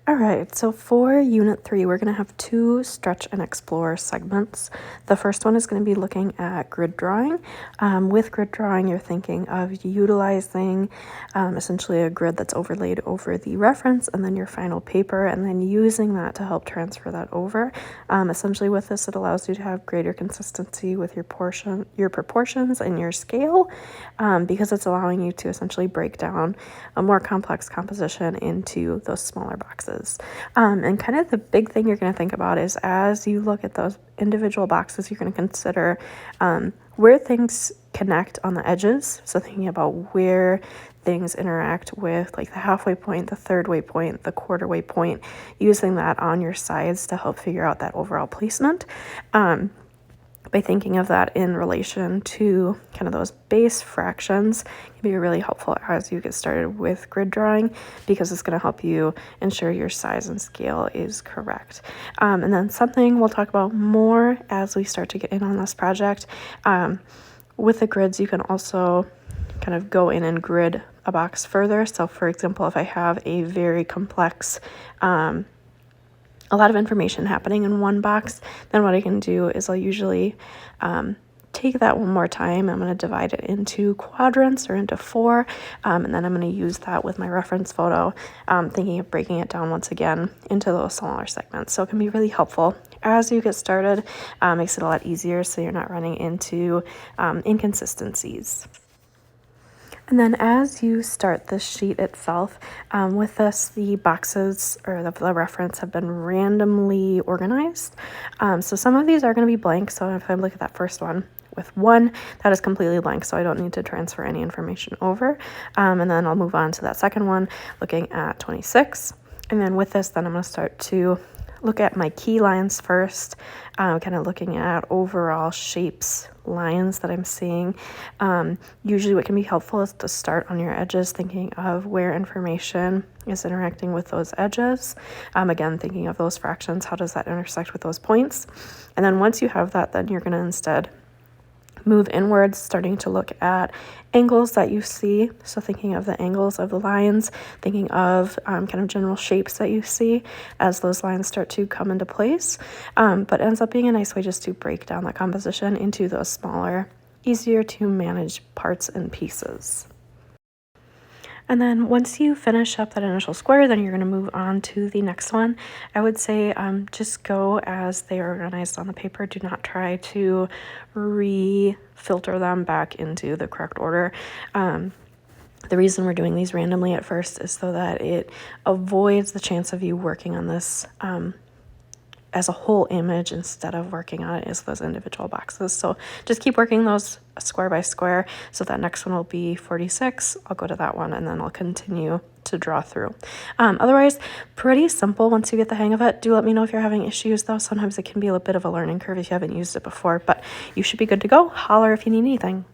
All right, so for Unit 3, we're going to have two stretch and explore segments. The first one is going to be looking at grid drawing. With grid drawing, you're thinking of utilizing essentially a grid that's overlaid over the reference and then your final paper, and then using that to help transfer that over. Essentially with this, it allows you to have greater consistency with your proportions and your scale, because it's allowing you to essentially break down a more complex composition into those smaller boxes. And kind of the big thing you're going to think about is as you look at those individual boxes, you're going to consider where things connect on the edges. So thinking about where things interact with like the halfway point, the third way point, the quarter way point, using that on your sides to help figure out that overall placement. By thinking of that in relation to kind of those base fractions can be really helpful as you get started with grid drawing, because it's going to help you ensure your size and scale is correct. And then something we'll talk about more as we start to get in on this project. With the grids, you can also kind of go in and grid a box further. So for example, if I have a very complex a lot of information happening in one box, then what I can do is I'll usually take that one more time. I'm going to divide it into quadrants or into 4, and then I'm going to use that with my reference photo, thinking of breaking it down once again into those smaller segments. So it can be really helpful as you get started. Makes it a lot easier so you're not running into inconsistencies. And then as you start the sheet itself, with this, the boxes or the reference have been randomly organized. So some of these are going to be blank. So if I look at that first one with 1, that is completely blank. So I don't need to transfer any information over. And then I'll move on to that second one, looking at 26. And then with this, then I'm going to start to look at my key lines first, kind of looking at overall shapes, lines that I'm seeing. Usually what can be helpful is to start on your edges, thinking of where information is interacting with those edges. Again, thinking of those fractions, how does that intersect with those points? And then once you have that, then you're going to instead move inwards, starting to look at angles that you see. So thinking of the angles of the lines, thinking of kind of general shapes that you see as those lines start to come into place. But ends up being a nice way just to break down that composition into those smaller, easier to manage parts and pieces. And then once you finish up that initial square, then you're going to move on to the next one. I would say just go as they are organized on the paper. Do not try to re-filter them back into the correct order. The reason we're doing these randomly at first is so that it avoids the chance of you working on this as a whole image instead of working on it as those individual boxes. So just keep working those square by square. So that next one will be 46. I'll go to that one and then I'll continue to draw through. Otherwise, pretty simple once you get the hang of it. Do let me know if you're having issues though. Sometimes it can be a bit of a learning curve if you haven't used it before, but you should be good to go. Holler if you need anything.